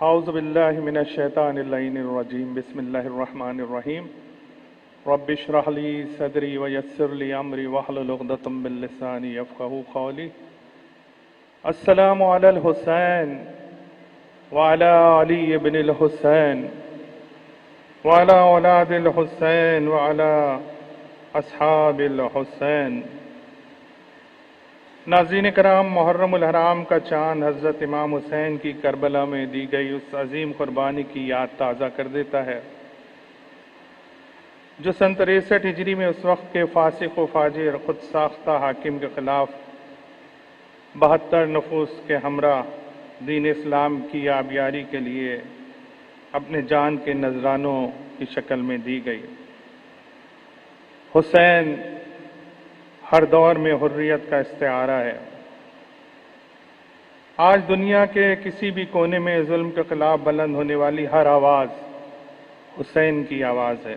اعوذ باللہ من الشیطان اللعین الرجیم بسم اللہ الرحمن الرحیم رب اشرح لی صدری ویسر لی امری واحلل عقدۃ من لسانی یفقہوا قولی. السلام علی الحسین وعلی علی بن الحسین وعلی اولاد الحسین وعلی اصحاب الحسین. ناظرین کرام، محرم الحرام کا چاند حضرت امام حسین کی کربلا میں دی گئی اس عظیم قربانی کی یاد تازہ کر دیتا ہے جو سن 63 ہجری میں اس وقت کے فاسق و فاجر خود ساختہ حاکم کے خلاف 72 نفوس کے ہمراہ دین اسلام کی آبیاری کے لیے اپنے جان کے نذرانوں کی شکل میں دی گئی. حسین ہر دور میں حریت کا استعارہ ہے. آج دنیا کے کسی بھی کونے میں ظلم کے خلاف بلند ہونے والی ہر آواز حسین کی آواز ہے.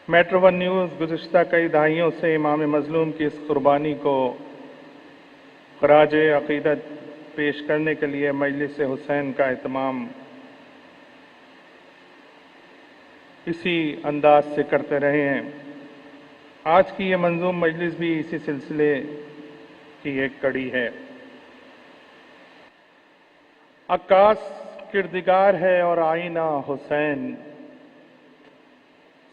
میٹرو ون نیوز گزشتہ کئی دہائیوں سے امام مظلوم کی اس قربانی کو خراج عقیدت پیش کرنے کے لیے مجلس حسین کا اہتمام اسی انداز سے کرتے رہے ہیں. آج کی یہ منظوم مجلس بھی اسی سلسلے کی ایک کڑی ہے. عکاس کردگار ہے اور آئینہ حسین،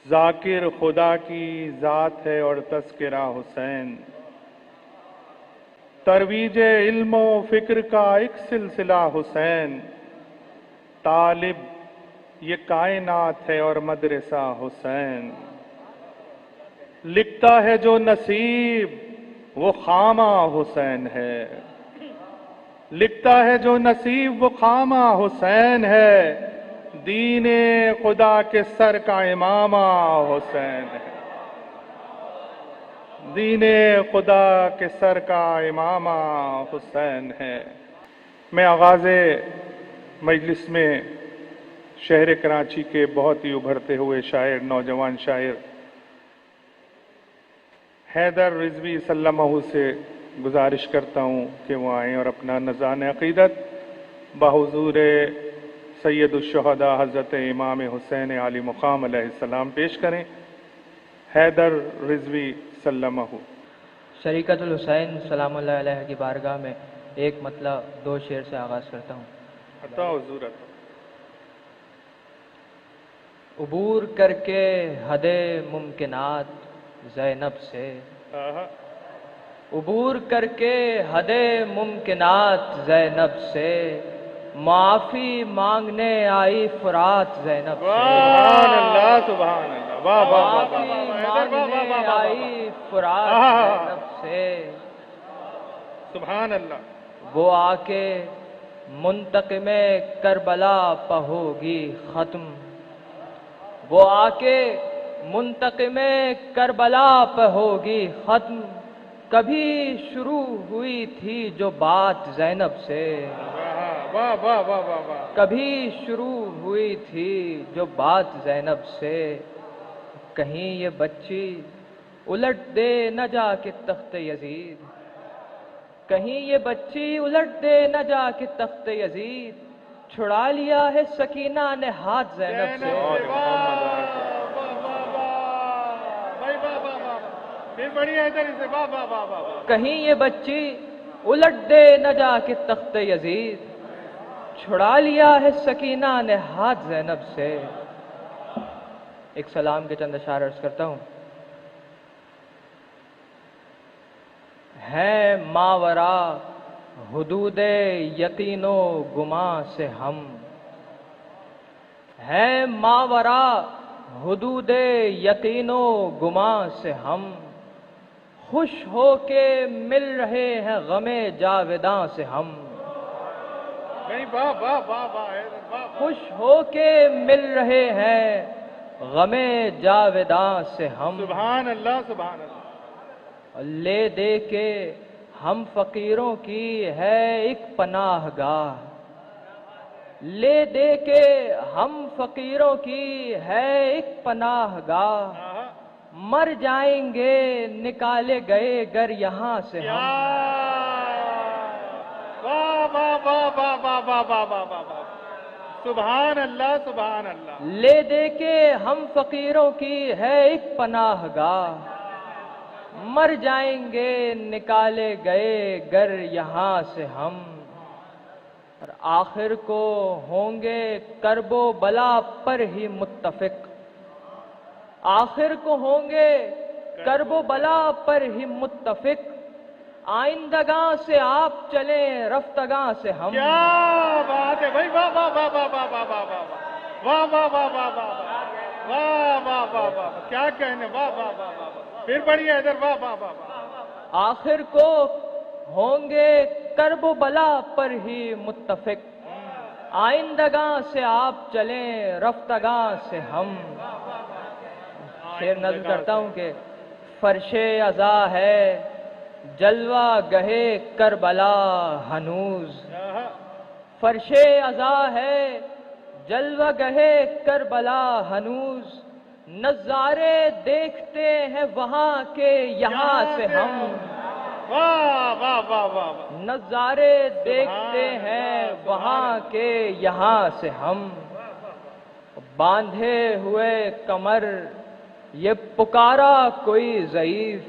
ذاکر خدا کی ذات ہے اور تذکرہ حسین. ترویج علم و فکر کا ایک سلسلہ حسین، طالب یہ کائنات ہے اور مدرسہ حسین. لکھتا ہے جو نصیب وہ خامہ حسین ہے، لکھتا ہے جو نصیب وہ خامہ حسین ہے. دین خدا کے سر کا امامہ حسین ہے، دین خدا کے سر کا امامہ حسین ہے. میں آغاز مجلس میں شہر کراچی کے بہت ہی ابھرتے ہوئے شاعر، نوجوان شاعر حیدر رضوی سلمہ سے گزارش کرتا ہوں کہ وہ آئیں اور اپنا نذران عقیدت بحضور سید الشہداء حضرت امام حسین علی مقام علیہ السلام پیش کریں. حیدر رضوی سلمہ. شریکت الحسین سلام اللہ علیہ کی بارگاہ میں ایک مطلع 2 شعر سے آغاز کرتا ہوں. عطا حضور عطا. عبور کر کے حد ممکنات زینب سے، عبور کر کے حد ممکنات زینب سے، معافی مانگنے آئی فرات زینب سے. سبحان اللہ سبحان اللہ. واہ واہ واہ واہ. معافی مانگنے آئی فرات زینب سے. سبحان اللہ. وہ آ کے منتقم کربلا پہ ہوگی ختم، وہ آ کے منتقم کربلا پہ ہوگی ختم. کبھی شروع ہوئی تھی جو بات زینب سے، واہ واہ واہ واہ واہ. کبھی شروع ہوئی تھی جو بات زینب سے. کہیں یہ بچی الٹ دے نہ جا کے تخت یزید، کہیں یہ بچی الٹ دے نہ جا کے تخت یزید. چھڑا لیا ہے سکینہ نے ہاتھ زینب سے. کہیں یہ بچی الٹ دے نہ جا کے تخت یزید، چھڑا لیا ہے سکینہ نے ہاتھ زینب سے. ایک سلام کے چند اشعار عرض کرتا ہوں. ہے ماورا حدود یقین و گماں سے ہم، ہے ماورا حدود یقین و گماں سے ہم. خوش ہو کے مل رہے ہیں غم جاوداں سے ہم، خوش ہو کے مل رہے ہیں غم جاوداں سے ہم. سبحان اللہ سبحان اللہ. لے دے کے ہم فقیروں کی ہے ایک پناہ گاہ، لے دے کے ہم فقیروں کی ہے ایک پناہ گاہ. مر جائیں گے نکالے گئے گر یہاں سے ہم، واہ واہ واہ واہ واہ واہ واہ واہ واہ واہ، سبحان اللہ سبحان اللہ۔ لے دے کے ہم فقیروں کی ہے ایک پناہ گاہ، مر جائیں گے نکالے گئے گر یہاں سے ہم، اور آخر کو ہوں گے کرب و بلا پر ہی متفق، آخر کو ہوں گے کرب و بلا پر ہی متفق، آئندگاں سے آپ چلیں رفتگاں سے ہم۔ کیا بات ہے بھائی، واہ واہ واہ واہ واہ واہ واہ واہ واہ واہ واہ واہ واہ واہ واہ واہ واہ، کیا کہنے، واہ واہ واہ واہ، پھر بڑھیا ادھر، واہ واہ واہ واہ۔ آخر کو ہوں گے کرب و بلا پر ہی متفق، آئندگاں سے آپ چلیں رفتگاں سے ہم۔ شعر نظم کرتا ہوں کہ فرش عزا ہے جلوہ گہے کربلا ہنوز، فرش عزا ہے جلوہ گہے کربلا ہنوز، نظارے دیکھتے ہیں وہاں کے یہاں سے ہم، واہ واہ واہ واہ واہ، نظارے دیکھتے ہیں وہاں کے یہاں سے ہم، باندھے ہوئے کمر یہ پکارا کوئی ضعیف،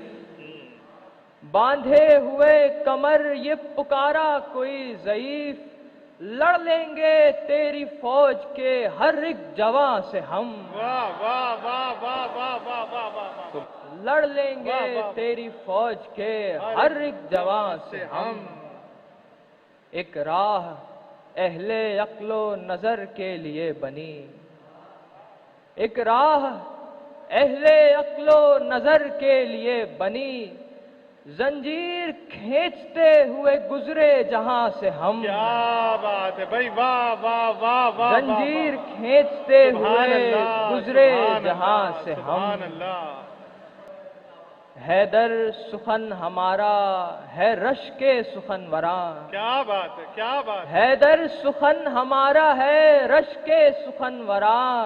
باندھے ہوئے کمر یہ پکارا کوئی ضعیف، لڑ لیں گے تیری فوج کے ہر ایک جواں سے ہم، واہ واہ واہ واہ واہ واہ واہ واہ، لڑ لیں گے تیری فوج کے ہر ایک جواں سے ہم۔ ایک راہ اہل عقل و نظر کے لیے بنی، ایک راہ اہل عقل و نظر کے لیے بنی، زنجیر کھینچتے ہوئے گزرے جہاں سے ہم، کیا بات ہے بھائی، واہ واہ واہ واہ، زنجیر کھینچتے ہوئے گزرے جہاں سے ہم۔ سبحان اللہ، حیدر سخن ہمارا ہے رش کے سخن وراں، کیا بات ہے، کیا بات ہے، حیدر سخن ہمارا ہے رش کے سخن وراں،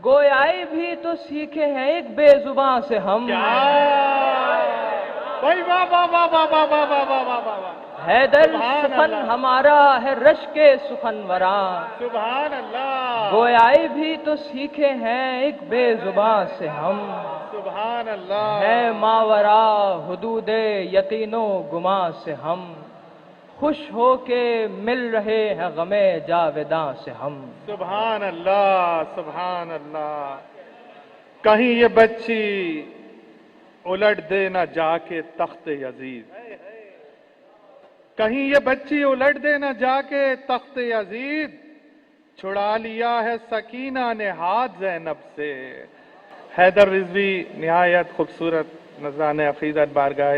گویائی بھی تو سیکھے ہیں ایک بے زباں سے ہم، کیا بھائی، واہ واہ واہ واہ واہ واہ واہ واہ واہ واہ واہ، حیدر سبحان سخن اللہ، ہمارا ہے رش کے سخن وراں، سبحان اللہ، گویائی بھی تو سیکھے ہیں ایک بے زباں سے ہم، سبحان اللہ، ہے ماورا حدود یقین و گماں سے ہم، خوش ہو کے مل رہے ہیں غم جاویداں سے ہم۔ سبحان اللہ سبحان اللہ، کہیں یہ بچی الٹ دے نہ جا کے تخت یزید، کہیں یہ بچی الٹ دے نہ جا کے تخت یزید، چھڑا لیا ہے سکینہ نے ہاتھ زینب سے۔ حیدر رضوی نہایت خوبصورت نذرانِ عقیدت بارگاہ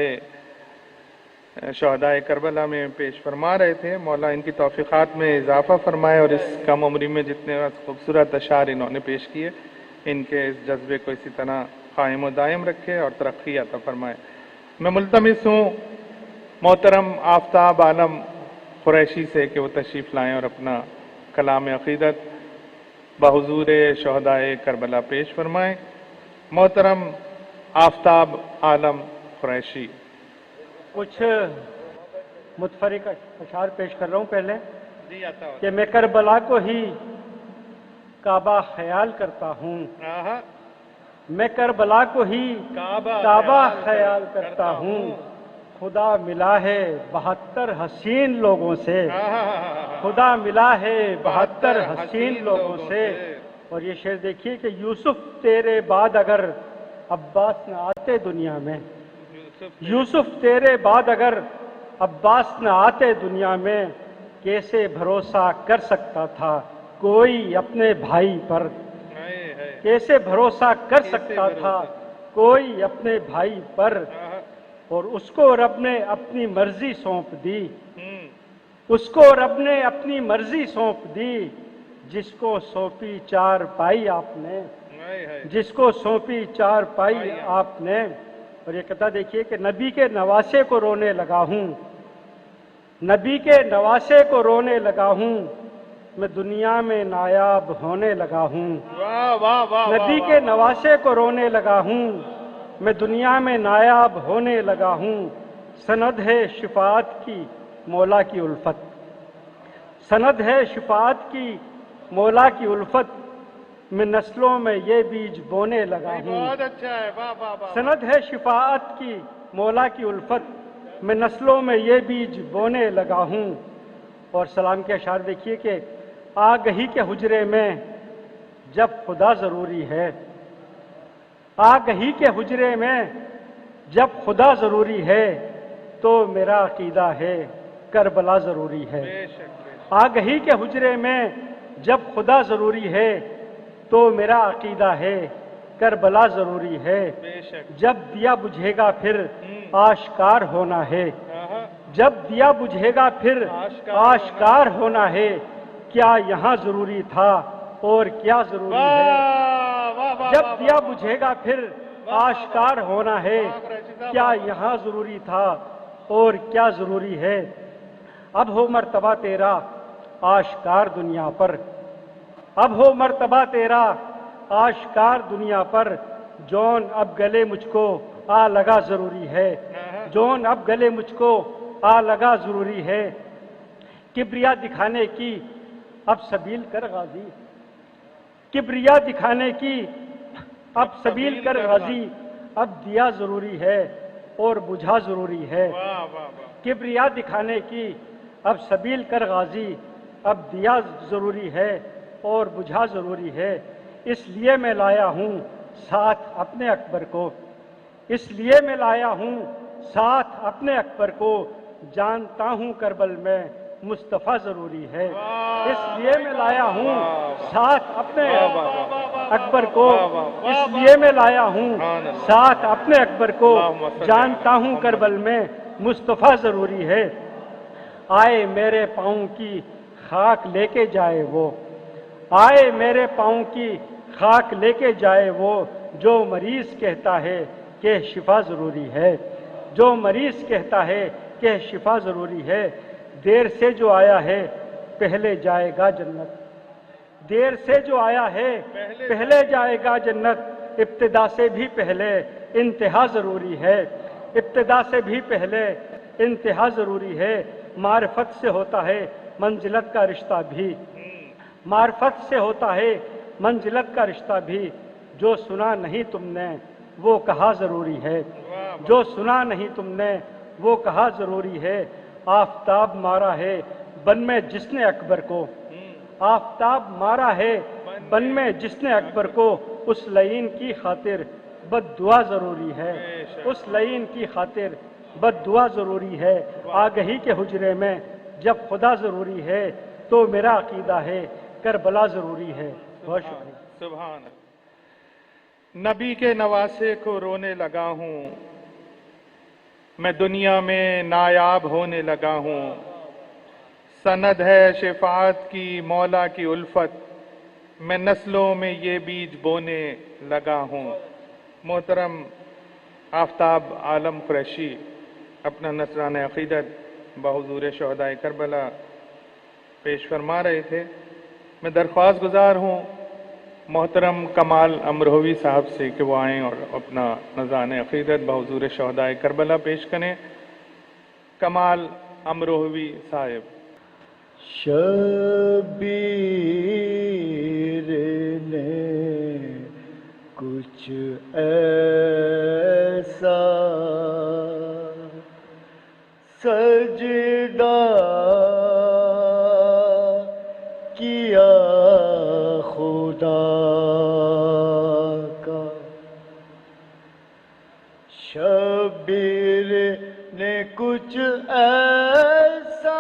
شہدائے کربلا میں پیش فرما رہے تھے۔ مولا ان کی توفیقات میں اضافہ فرمائے اور اس کم عمری میں جتنے خوبصورت اشعار انہوں نے پیش کیے، ان کے اس جذبے کو اسی طرح قائم و دائم رکھے اور ترقی عطا فرمائے۔ میں ملتمس ہوں محترم آفتاب عالم قریشی سے کہ وہ تشریف لائیں اور اپنا کلام عقیدت بحضور شہدائے کربلا پیش فرمائیں۔ محترم آفتاب عالم قریشی۔ کچھ متفرق اشعار پیش کر رہا ہوں پہلے جی عطا ہو۔ کہ میں کربلا کو ہی کعبہ خیال کرتا ہوں، آہا، میں کربلا کو ہی کعبہ خیال کرتا ہوں، خدا ملا ہے 72 حسین لوگوں سے، آہا، خدا ملا ہے 72 حسین لوگوں سے۔ اور یہ شعر دیکھیے کہ یوسف تیرے بعد اگر عباس نہ آتے دنیا میں، یوسف تیرے بعد اگر عباس نہ آتے دنیا میں، کیسے بھروسہ کر سکتا تھا کوئی اپنے بھائی پر، کیسے بھروسہ کر سکتا تھا کوئی اپنے بھائی پر، اور اس کو رب نے اپنی مرضی سونپ دی، اس کو رب نے اپنی مرضی سونپ دی، جس کو سونپی چار پائی آپ نے، جس کو سونپی چار پائی آپ نے۔ اور یہ قطعہ دیکھیے کہ نبی کے نواسے کو رونے لگا ہوں، نبی کے نواسے کو رونے لگا ہوں، میں دنیا میں نایاب ہونے لگا ہوں، نبی کے نواسے کو رونے لگا ہوں، میں دنیا میں نایاب ہونے لگا ہوں، سند ہے شفاعت کی مولا کی الفت، سند ہے شفاعت کی مولا کی الفت، میں نسلوں میں یہ بیج بونے لگا ہوں۔ بہت اچھا ہے، واہ واہ واہ۔ سند ہے شفاعت کی مولا کی الفت، میں نسلوں میں یہ بیج بونے لگا ہوں۔ اور سلام کے اشعار دیکھیے کہ آگہی کے حجرے میں جب خدا ضروری ہے، آگہی کے حجرے میں جب خدا ضروری ہے تو میرا عقیدہ ہے کربلا ضروری ہے۔ بے شک بے شک۔ آگہی کے حجرے میں جب خدا ضروری ہے تو میرا عقیدہ ہے کربلا ضروری ہے۔ بے شک۔ جب دیا بجھے گا پھر آشکار ہونا ہے، آہا، جب دیا بجھے گا پھر آشکار ہونا ہے، کیا یہاں ضروری تھا اور کیا ضروری ہے۔ واہ واہ واہ۔ جب دیا بجھے گا پھر آشکار ہونا ہے، کیا یہاں ضروری تھا اور کیا ضروری ہے۔ اب ہو مرتبہ تیرا آشکار دنیا پر، اب ہو مرتبہ تیرا آشکار دنیا پر، جون اب گلے مجھ کو آ لگا ضروری ہے، جون اب گلے مجھ کو آ لگا ضروری ہے۔ کبریا دکھانے کی اب سبیل کر غازی، کبریا دکھانے کی اب سبیل کر غازی، اب دیا ضروری ہے اور بجھا ضروری ہے۔ واہ واہ واہ۔ کبریا دکھانے کی اب سبیل کر غازی، اب دیا ضروری ہے اور بجھا ضروری ہے۔ اس لیے میں لایا ہوں ساتھ اپنے اکبر کو، اس لیے میں لایا ہوں ساتھ اپنے اکبر کو، جانتا ہوں کربل میں مصطفیٰ ضروری ہے۔ اس لیے میں لایا ہوں ساتھ اپنے اکبر کو، اس لیے میں لایا ہوں ساتھ اپنے اکبر کو، جانتا ہوں کربل میں مصطفیٰ ضروری ہے۔ آئے میرے پاؤں کی خاک لے کے جائے وہ، آئے میرے پاؤں کی خاک لے کے جائے وہ، جو مریض کہتا ہے کہ شفا ضروری ہے، جو مریض کہتا ہے کہ شفا ضروری ہے۔ دیر سے جو آیا ہے پہلے جائے گا جنت، دیر سے جو آیا ہے پہلے جائے گا جنت، ابتدا سے بھی پہلے انتہا ضروری ہے، ابتدا سے بھی پہلے انتہا ضروری ہے۔ معرفت سے ہوتا ہے منزلت کا رشتہ بھی، معرفت سے ہوتا ہے منزلت کا رشتہ بھی، جو سنا نہیں تم نے وہ کہا ضروری ہے، جو سنا نہیں تم نے وہ کہا ضروری ہے۔ آفتاب مارا ہے بن میں جس نے اکبر کو، آفتاب مارا ہے بن میں جس نے اکبر کو، اس لعین کی خاطر بد دعا ضروری ہے، اس لعین کی خاطر بد دعا ضروری ہے۔ آگہی کے حجرے میں جب خدا ضروری ہے تو میرا عقیدہ ہے کربلا ضروری ہے۔ بہت شکریہ۔ سبحان اللہ۔ نبی کے نواسے کو رونے لگا ہوں، میں دنیا میں نایاب ہونے لگا ہوں، سند ہے شفاعت کی مولا کی الفت، میں نسلوں میں یہ بیج بونے لگا ہوں۔ محترم آفتاب عالم قریشی اپنا نذرانہ عقیدت بحضور شہدائے کربلا پیش فرما رہے تھے۔ میں درخواست گزار ہوں محترم کمال امروہوی صاحب سے کہ وہ آئیں اور اپنا نذرانہ عقیدت بحضور شہدائے کربلا پیش کریں۔ کمال امروہوی صاحب۔ شبیر نے کچھ ایسا سجدہ کیا خدا کا، شبیر نے کچھ ایسا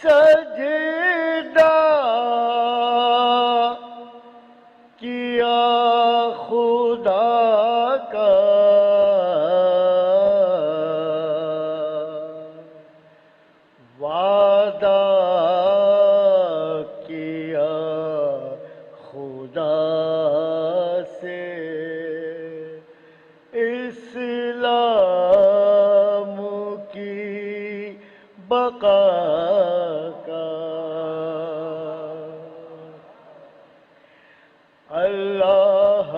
سجدہ کیا خدا کا، وعدہ کیا خدا سے اسلام کی بقا کا، اللہ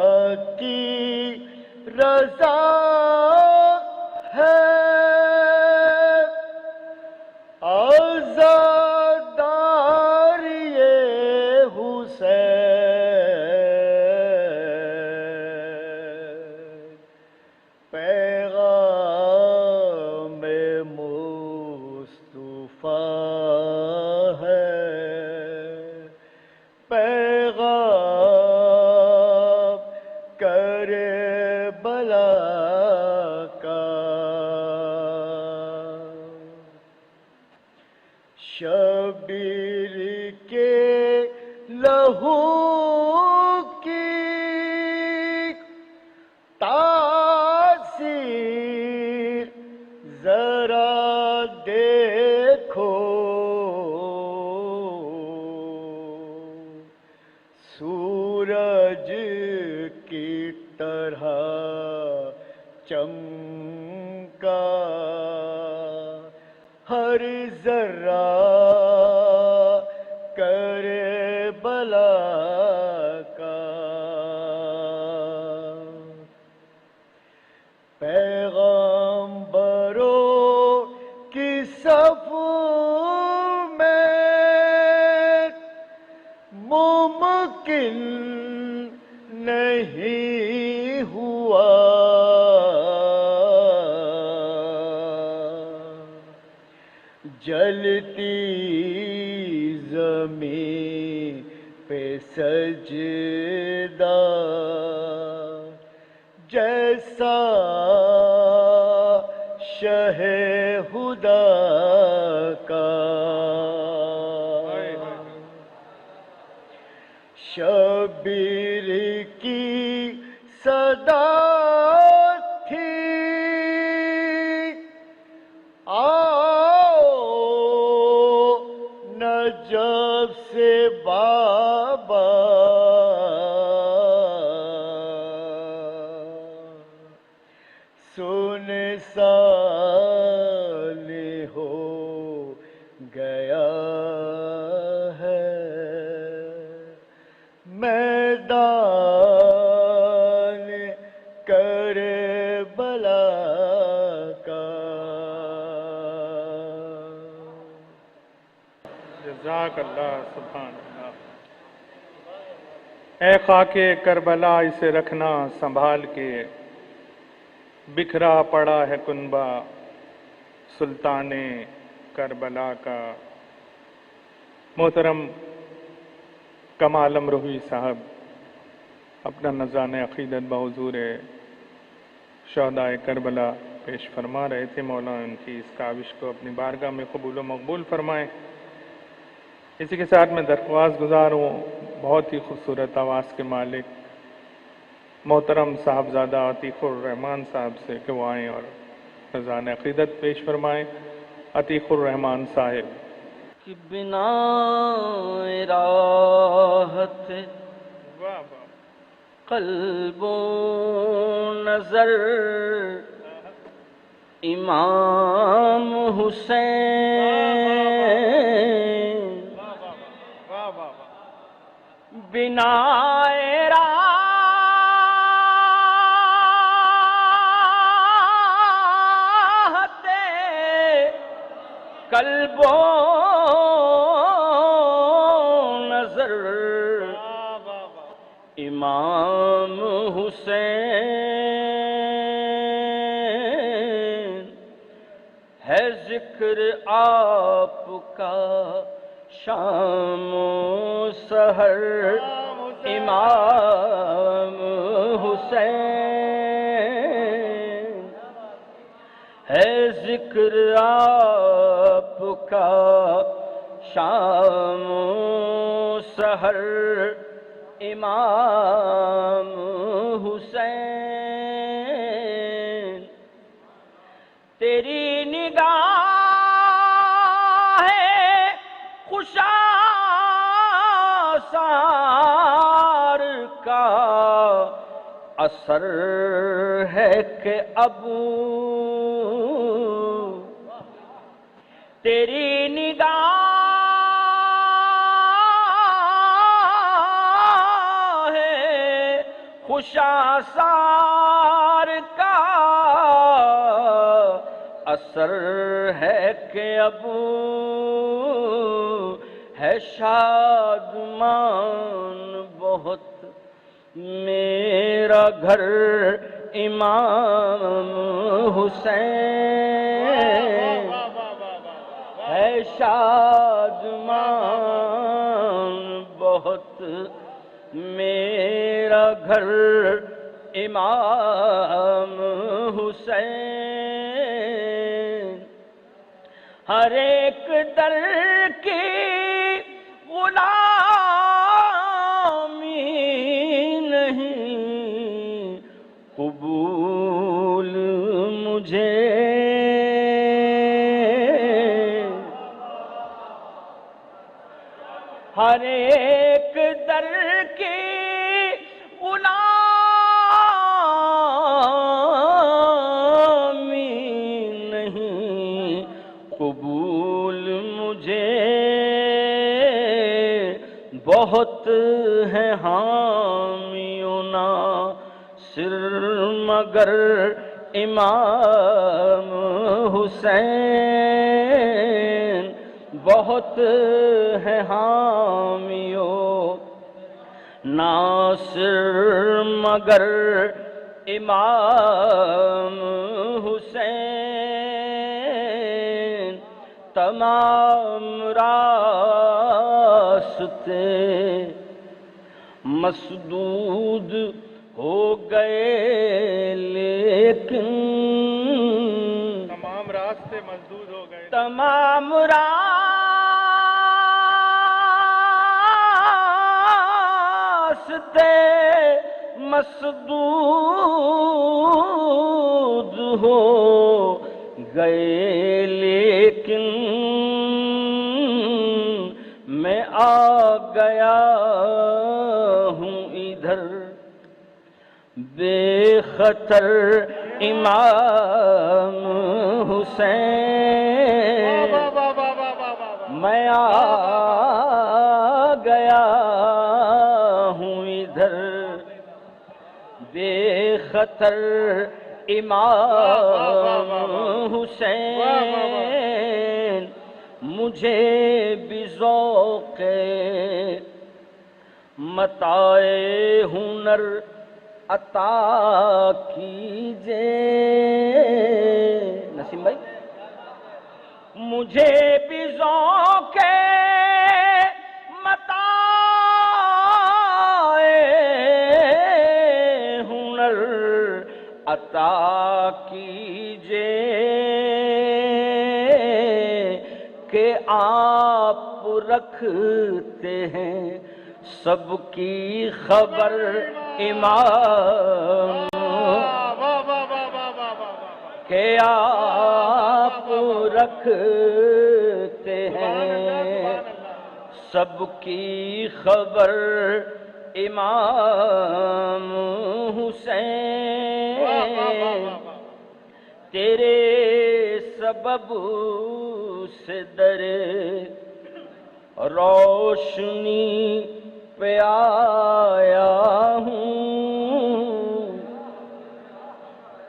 کی رضا ہے عزادار یہ حسین پیغام مصطفیٰ ہے پیغام کربلا کا شبیر کے لہو کی تاثیر ذرا دیکھو سورج کی طرح چمکا ہر ذرہ کربلا کا پیغمبروں کی صف میں ممکن نہیں ہوا جلتی زمین پہ سجدہ جیسا شہ خدا کا شبیر کی صدا تھی آؤ نجف سے بابا سن سال ہو گیا ہے میدان کربلا کا جزاک اللہ سبحان اللہ۔ اے خاک کربلا اسے رکھنا سنبھال کے، بکھرا پڑا ہے کنبہ سلطان کربلا کا۔ محترم کمال امروہی صاحب اپنا نذرانِ عقیدت بحضور شہدائے کربلا پیش فرما رہے تھے۔ مولا ان کی اس کاوش کو اپنی بارگاہ میں قبول و مقبول فرمائیں۔ اسی کے ساتھ میں درخواست گزار ہوں بہت ہی خوبصورت آواز کے مالک محترم صاحبزادہ عتیق الرحمان صاحب سے کہ وہ آئیں اور نذرانِ عقیدت پیش فرمائیں۔ عتیق الرحمان صاحب۔ کہ بنا راحت قلب و نظر امام حسین بنا راحت قلب و نظر امام حسین ہے ذکر آپ کا شام و سحر امام حسین ہے ذکر آپ کا شام و سحر امام حسین تیری نگاہ خوشاسار کا اثر ہے کہ اب تیری نگاہ خوشاسار کا اثر ہے کہ اب ہے شادمان بہت میرا گھر امام حسین ہے شادمان بہت میرا گھر امام حسین ہر ایک در کی غلامی نہیں قبول مجھے ہر ایک در کی غلامی نہیں قبول مجھے بہت ہے حامیوں ناصر مگر امام حسین بہت ہے حامیوں ناصر مگر امام حسین تمام راستے مسدود ہو گئے لیکن تمام راستے مسدود ہو گئے تمام راستے مسدود ہو گئے لیکن میں آ گیا ہوں ادھر بے خطر امام حسین میں آ گیا ہوں ادھر بے خطر امام حسین مجھے بھی ذوق متاع ہنر عطا کیجئے نسیم بھائی مجھے بھی ذوق متاع ہنر عطا کیجئے کہ آپ رکھتے ہیں سب کی خبر امام کہ آپ رکھتے ہیں سب کی خبر امام حسین تیرے سبب سے در روشنی پہ آیا ہوں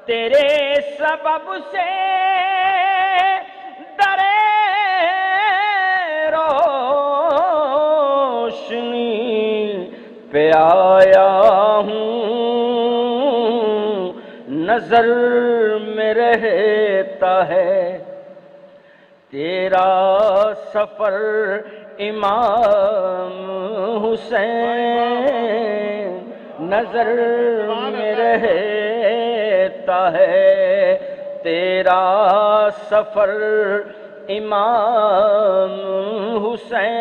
تیرے سبب سے در روشنی پہ آیا ہوں نظر میں رہتا ہے تیرا سفر امام حسین نظر میں رہتا ہے تیرا سفر امام حسین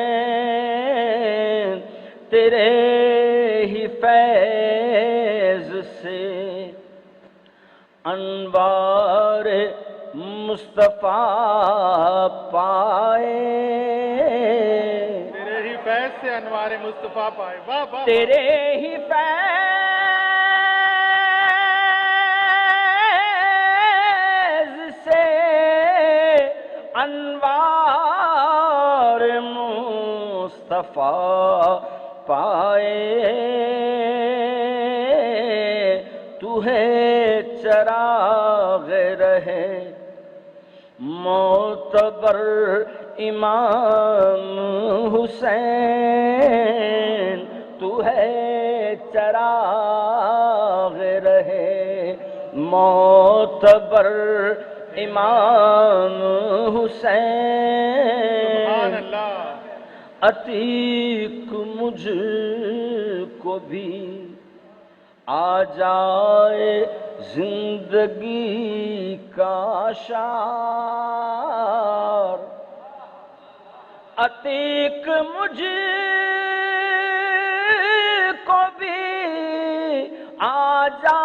تیرے ہی فیض سے انوار مصطفیٰ پائے تیرے ہی فیض سے انوار مصطفیٰ پائے واہ واہ تیرے ہی فیض سے انوار مصطفیٰ پائے تو ہے چراغ رہے معتبر امام حسین تو ہے چراغ رہے معتبر امام حسین عتیق مجھ کو بھی آ جائے زندگی کا شعر عتیق مجھ کو بھی آ جائے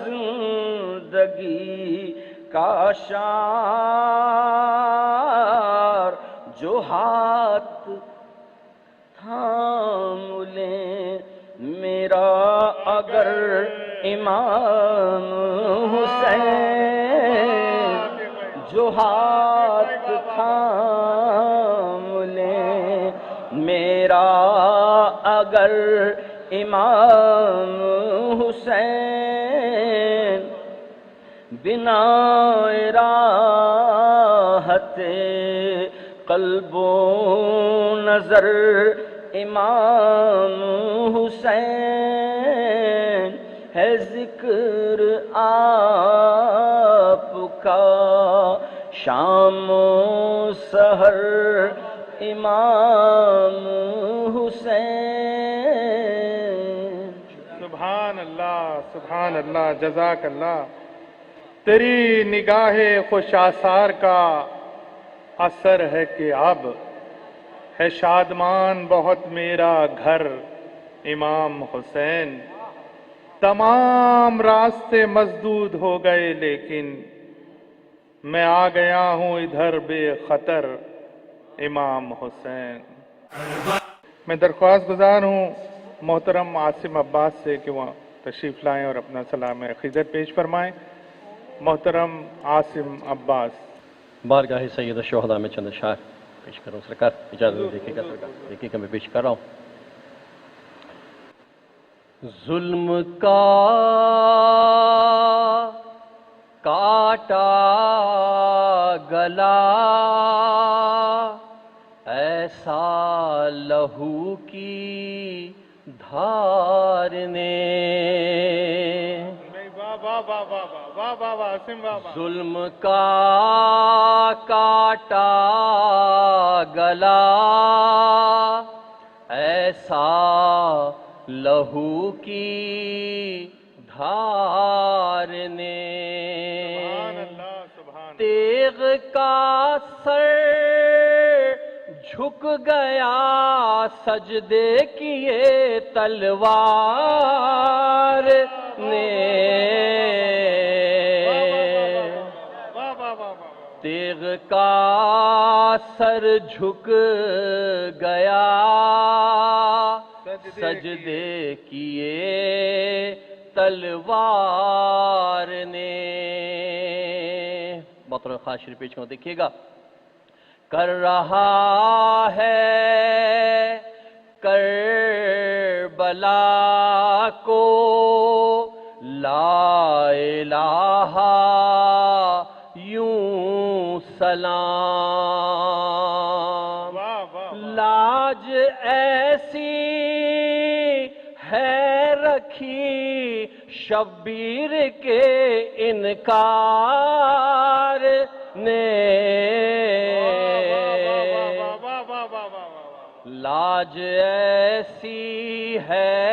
زندگی کا شعر جو ہاتھ تھام لیں میرا اگر امام حسین جو ہاتھ تھام لیں میرا اگر امام حسین بنا راحت قلب و نظر امام حسین ہے ذکر آپ کا شام و سحر امام حسین سبحان اللہ جزاک اللہ. تیری نگاہ خوش آثار کا اثر ہے کہ اب ہے شادمان بہت میرا گھر امام حسین. تمام راستے مسدود ہو گئے لیکن میں آ گیا ہوں ادھر بے خطر امام حسین. میں درخواست گزار ہوں محترم عاصم عباس سے کہ وہ تشریف لائیں اور اپنا سلام عقیدت پیش فرمائیں. محترم عاصم عباس. بارگاہ سید الشہداء میں چند اشعار پیش کروں. سرکار اجازت دیکھیے گا سرکار, دیکھیے کہ میں پیش کر رہا ہوں. ظلم کا کاٹا گلا ایسا لہو کی دھار نے ظلم کا کاٹا گلا ایسا لہو کی دھار نے تیغ کا سر جھک گیا سجدے کیے تلوار نے تیغ کا سر جھک گیا سجدے کیے تلوار نے. محترم خاص شریف پیش کرو, دیکھیے گا. کر رہا ہے کربلا کو لا الہ یوں سلام. لاج ایسی ہے رکھی شبیر کے انکار نے لاج ایسی ہے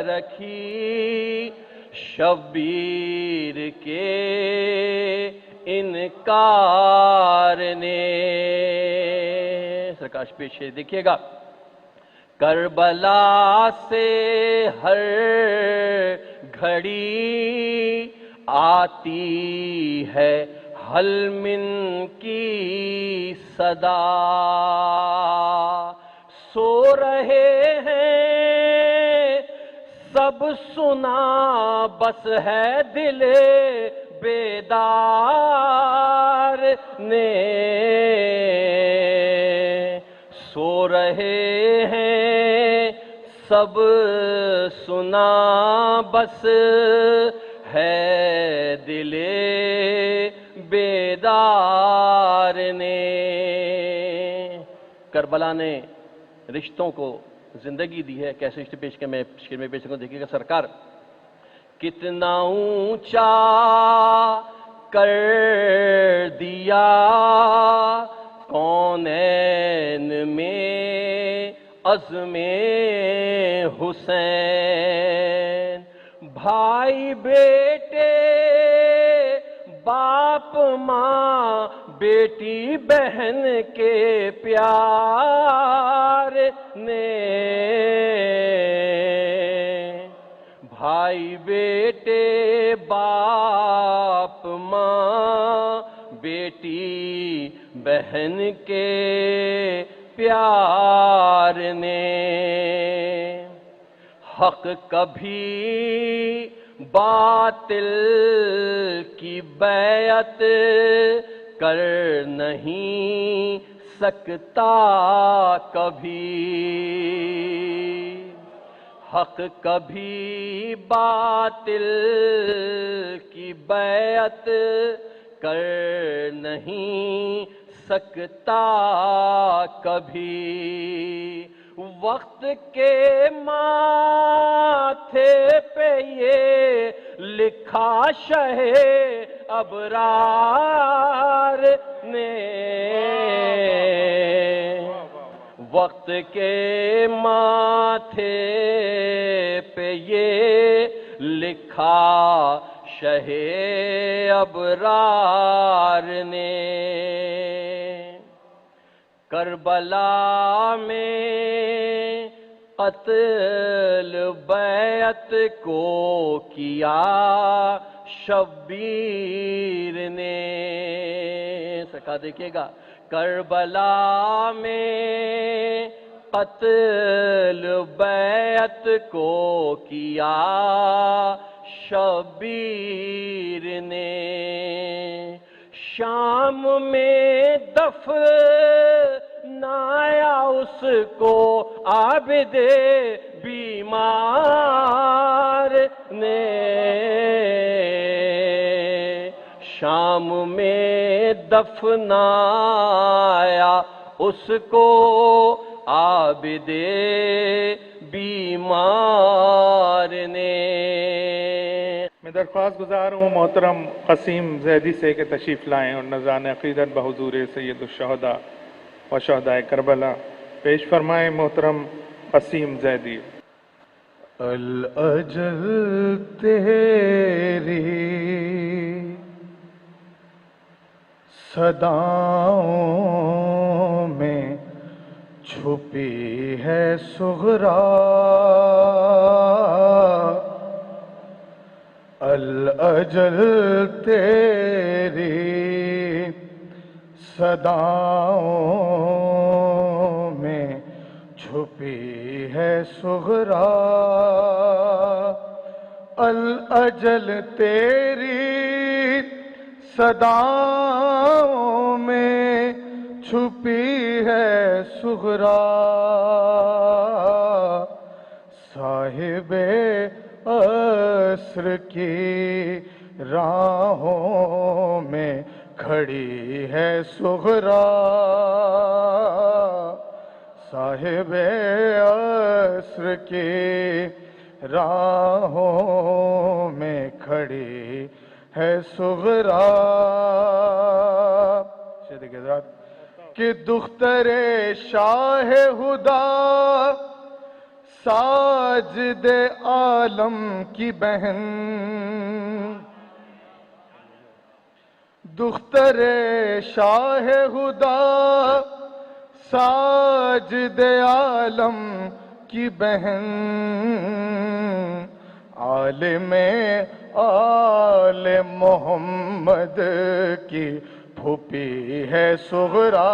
رکھی شبیر کے انکار نے. سرکار پیش دیکھیے گا. کربلا سے ہر گھڑی آتی ہے حل من کی صدا. سو رہے ہیں سب سنا بس ہے دل بیدار نے. سو رہے ہیں سب سنا بس ہے دل بیدار نے. کربلا نے رشتوں کو زندگی دی ہے. کیسے رشتے پیش میں شیر میں پیش کروں, دیکھیے گا سرکار. کتنا اونچا کر دیا کونین میں عزم حسین. بھائی بیٹے باپ ماں بیٹی بہن کے پیار نے. بھائی بیٹے باپ ماں بیٹی بہن کے پیار نے. حق کبھی باطل کی بیعت کر نہیں سکتا کبھی. حق کبھی باطل کی بیعت کر نہیں سکتا کبھی. وقت کے ماتھے پہ یہ لکھا شہ ابرار نے. وقت کے ماتھے پہ یہ لکھا شہ ابرار نے. کربلا میں قتل بیعت کو کیا شبیر نے. سرکار دیکھیے گا, کربلا میں قتل بیعت کو کیا شبیر نے. شام میں دفنایا اس کو عابد بیمار نے. شام میں دفنایا اس کو عابد بیمار نے. میں درخواست گزار ہوں محترم قسیم زیدی سے کہ تشریف لائیں اور نذران عقیدت بحضور سید الشہداء و شہداء کربلا پیش فرمائیں. محترم قسیم زیدی. الاجل تیری صداؤں میں چھپی ہے صغرا. الاجل تیری صداؤں میں چھپی ہے صغرا. الاجل تیری صداؤں میں چھپی ہے صغرا. صاحب عصر کی راہوں میں کھڑی ہے صغرا. صاحب عصر کی راہوں میں کھڑی ہے صغرا. کہ دختر شاہ ہدا ساجد عالم کی بہن. دختر شاہ ہدا ساجد عالم کی بہن. عالم آل محمد کی پھوپھی ہے صغرا.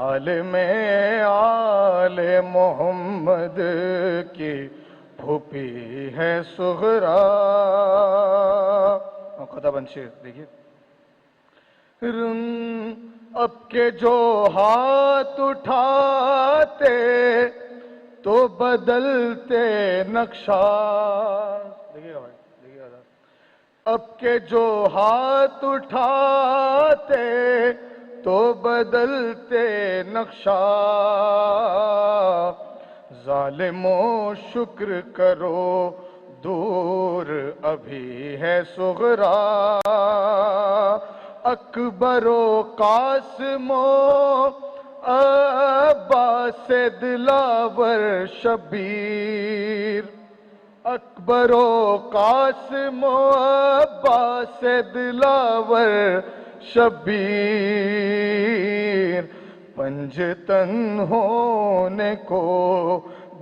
عالم آل محمد کی پھوپھی ہے صغرا. خدا بنشیر دیکھیے. اب کے جو ہاتھ اٹھاتے تو بدلتے نقشہ. دیکھیے گا بھائی، دیکھیے گا. اب کے جو ہاتھ اٹھاتے تو بدلتے نقشہ. ظالموں شکر کرو دور ابھی ہے صغرا. اکبر و قاسم و عباس دلاور شبیر. اکبر و قاسم و عباس دلاور شبیر. پنجتن ہونے کو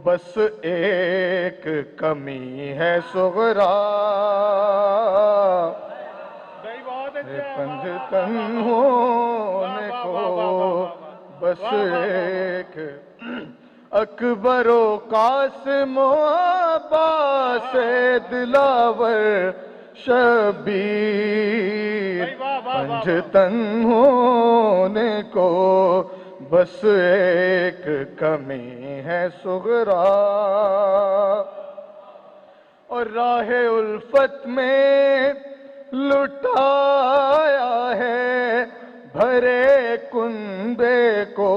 بس ایک کمی ہے صغرا. پنجتن ہونے کو بس ایک. اکبر و قاسم و عباس دلاور شبیر. پنجتن ہونے کو بس ایک کمی ہے صغرا. اور راہ الفت میں لٹایا ہے بھرے کنبے کو.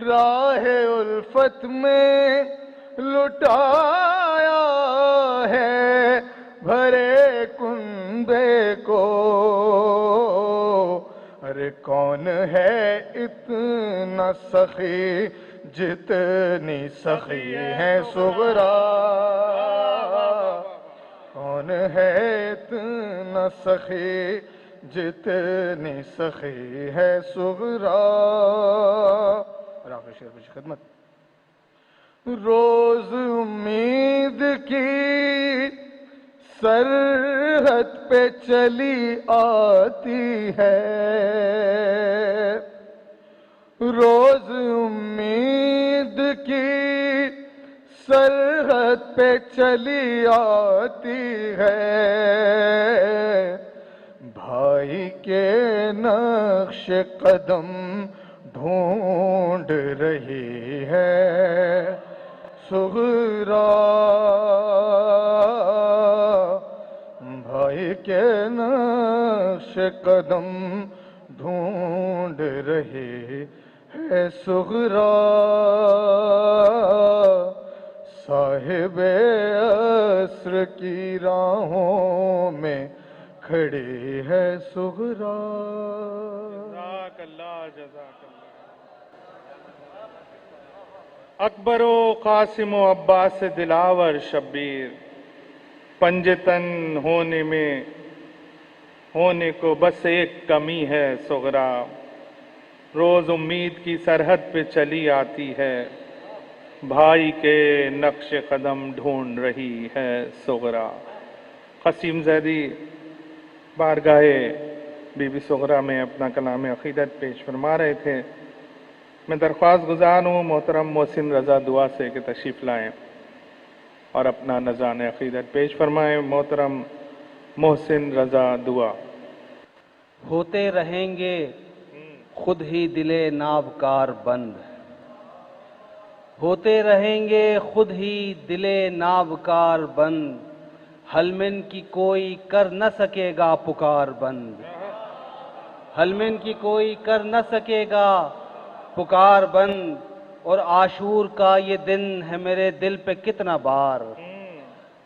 راہ الفت میں لٹایا ہے بھرے کنبے کو. ارے کون ہے اتنا سخی جتنی سخی ہے صغرا. کون ہے اتنا سخی جتنی سخی ہے صغرا. اور آخر شعر پیش خدمت. روز امید کی سرحد پہ چلی آتی ہے. روز امید کی سرحد پہ چلی آتی ہے. بھائی کے نقش قدم ڈھونڈ رہی ہے صغرا. بھائی کے نقش قدم ڈھونڈ رہی ہے صغرا. صاحب عصر کی راہوں میں کھڑی ہے صغرا. جزاک اللہ جزاک اللہ. اکبر و قاسم و عباس دلاور شبیر. پنجتن ہونے کو بس ایک کمی ہے صغرا. روز امید کی سرحد پہ چلی آتی ہے. بھائی کے نقش قدم ڈھونڈ رہی ہے صغرا. قسیم زیدی بارگاہ بی بی صغرا میں اپنا کلام عقیدت پیش فرما رہے تھے. میں درخواست گزار ہوں محترم محسن رضا دعا سے کہ تشریف لائیں اور اپنا نذران عقیدت پیش فرمائیں. محترم محسن رضا دعا. ہوتے رہیں گے خود ہی دل نابکار بند. ہوتے رہیں گے خود ہی دل نابکار بند. حل من کی کوئی کر نہ سکے گا پکار بند. حل من کی کوئی کر نہ سکے گا پکار بند. اور عاشور کا یہ دن ہے میرے دل پہ کتنا بار.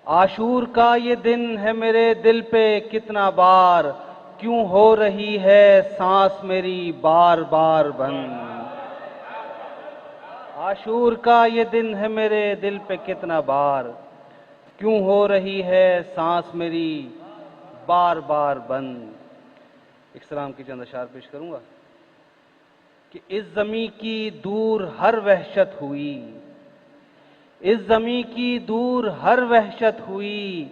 عاشور کا یہ دن ہے میرے دل پہ کتنا بار. کیوں ہو رہی ہے سانس میری بار بار بند. عاشور کا یہ دن ہے میرے دل پہ کتنا بار. کیوں ہو رہی ہے سانس میری بار بار بند. ایک سلام کی چند اشعار پیش کروں گا کہ اس زمیں کی دور ہر وحشت ہوئی. اس زمیں کی دور ہر وحشت ہوئی.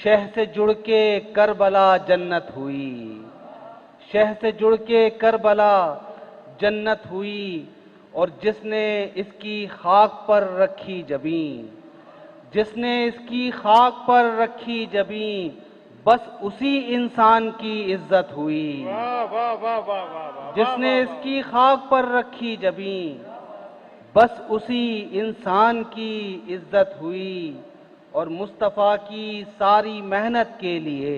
شہ سے جڑ کے کربلا جنت ہوئی. شہ سے جڑ کے کربلا جنت ہوئی. اور جس نے اس کی خاک پر رکھی جبیں. جس نے اس کی خاک پر رکھی جبیں. بس اسی انسان کی عزت ہوئی. جس نے اس کی خاک پر رکھی جبیں. بس اسی انسان کی عزت ہوئی اور مصطفیٰ کی ساری محنت کے لیے،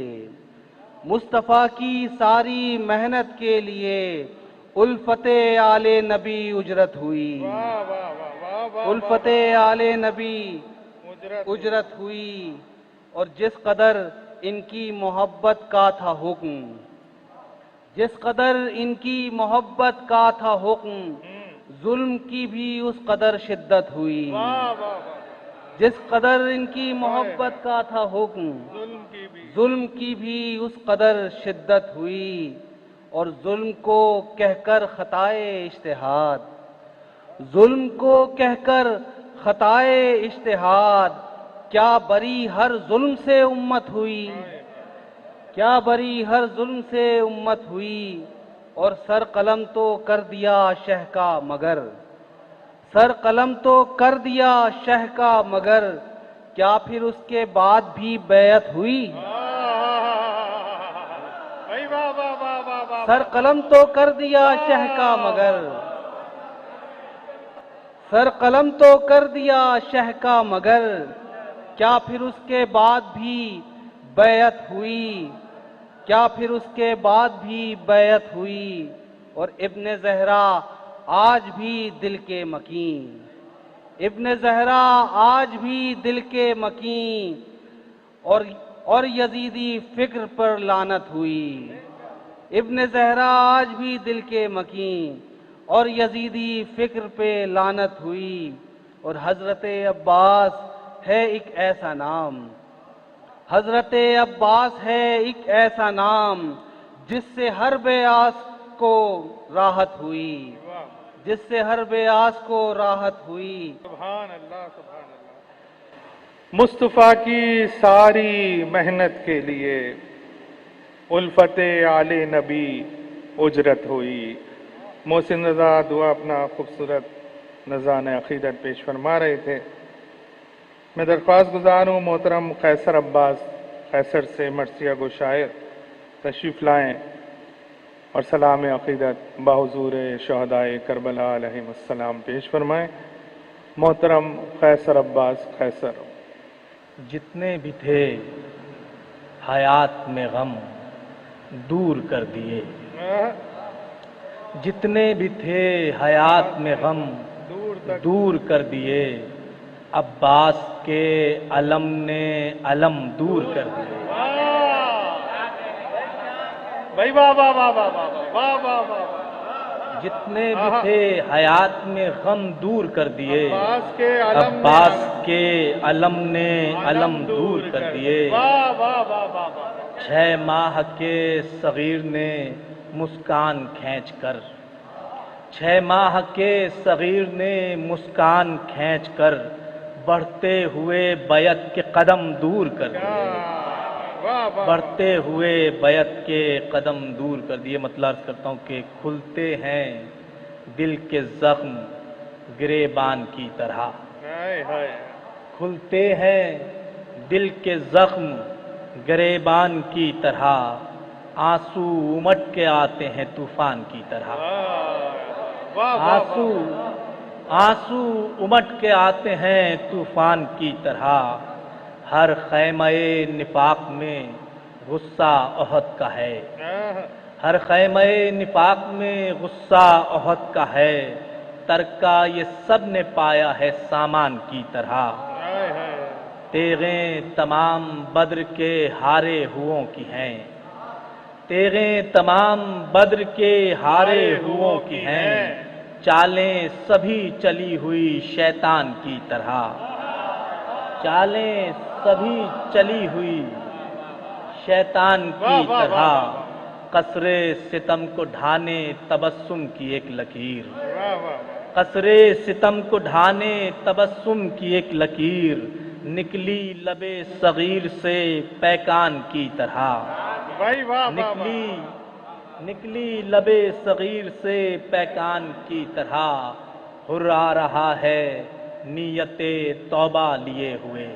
مصطفیٰ کی ساری محنت کے لیے الفت آل نبی اجرت ہوئی، الفت آل نبی اجرت ہوئی۔ اور جس قدر ان کی محبت کا تھا حکم، جس قدر ان کی محبت کا تھا حکم، ظلم کی بھی اس قدر شدت ہوئی، جس قدر ان کی محبت کا تھا حکم، ظلم کی بھی اس قدر شدت ہوئی۔ اور ظلم کو کہہ کر خطائے اجتہاد، ظلم کو کہہ کر خطائے اجتہاد، کیا بری ہر ظلم سے امت ہوئی، کیا بری ہر ظلم سے امت ہوئی۔ اور سر قلم تو کر دیا شہ کا مگر، سر قلم تو کر دیا شہ کا مگر، کیا پھر اس کے بعد بھی بیعت ہوئی، سر قلم تو کر دیا شہ کا مگر، سر قلم تو کر دیا شہ کا مگر، کیا پھر اس کے بعد بھی بیعت ہوئی، کیا پھر اس کے بعد بھی بیعت ہوئی۔ اور ابن زہرا آج بھی دل کے مکین، ابن زہرا آج بھی دل کے مکین، اور یزیدی فکر پر لعنت ہوئی، ابن زہرا آج بھی دل کے مکین، اور یزیدی فکر پہ لعنت ہوئی۔ اور حضرت عباس ہے ایک ایسا نام، حضرت عباس ہے ایک ایسا نام، جس سے ہر بے آس کو راحت ہوئی، جس سے ہر بے آس کو راحت ہوئی۔ سبحان اللہ سبحان اللہ۔ مصطفیٰ کی ساری محنت کے لیے الفت آل نبی اجرت ہوئی۔ محسن رضا دعا اپنا خوبصورت نذران عقیدت پیش فرما رہے تھے۔ میں درخواست گزار ہوں محترم قیصر عباس قیصر سے مرثیہ گو شاعر تشریف لائیں اور سلام عقیدت بحضور شہدائے کربلا علیہم السلام پیش فرمائیں۔ محترم قیصر عباس قیصر۔ جتنے بھی تھے حیات میں غم دور کر دیے، جتنے بھی تھے حیات میں غم دور کر دیے، عباس کے علم نے علم دور کر دیے۔ بھائی واہ واہ واہ واہ واہ واہ واہ۔ جتنے بھی تھے حیات میں غم دور کر دیے، عباس کے علم نے علم دور کر دیے۔ 6 ماہ کے صغیر نے مسکان کھینچ کر، 6 ماہ کے صغیر نے مسکان کھینچ کر، بڑھتے ہوئے بیعت کے قدم دور کر دیے، بڑھتے ہوئے بیعت کے قدم دور کر دیے۔ مطلب عرض کرتا ہوں کہ کھلتے ہیں دل کے زخم گریبان کی طرح، کھلتے ہیں دل کے زخم گریبان کی طرح، آنسو امٹ کے آتے ہیں طوفان کی طرح، آنسو امٹ کے آتے ہیں طوفان کی طرح۔ ہر خیمہ نفاق میں غصہ احد کا ہے، ہر خیمہ نفاق میں غصہ احد کا ہے، ترکہ یہ سب نے پایا ہے سامان کی طرح۔ تیغیں تمام بدر کے ہارے ہووں کی ہیں، تیغیں تمام بدر کے ہارے ہووں کی ہیں، چالیں سبھی چلی ہوئی شیطان کی طرح، چالیں سبھی چلی ہوئی شیطان کی طرح۔ قصر ستم کو ڈھانے تبسم کی ایک لکیر، قصر ستم کو ڈھانے تبسم کی ایک لکیر، نکلی لب صغیر سے پیکان کی طرح، نکلی لب صغیر سے پیکان کی طرح۔ ہر آ رہا ہے نیت توبہ لیے ہوئے،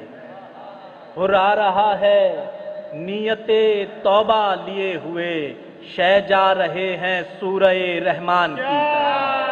ہر آ رہا ہے نیت توبہ لیے ہوئے، شہ جا رہے ہیں سورہ رحمان کی طرح،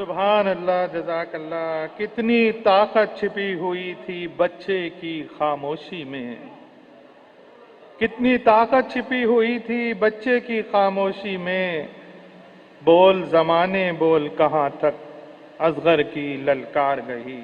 سبحان اللہ، جزاک اللہ. کتنی طاقت چھپی ہوئی تھی بچے کی خاموشی میں، کتنی طاقت چھپی ہوئی تھی بچے کی خاموشی میں. بول زمانے بول کہاں تک، اصغر کی للکار گئی.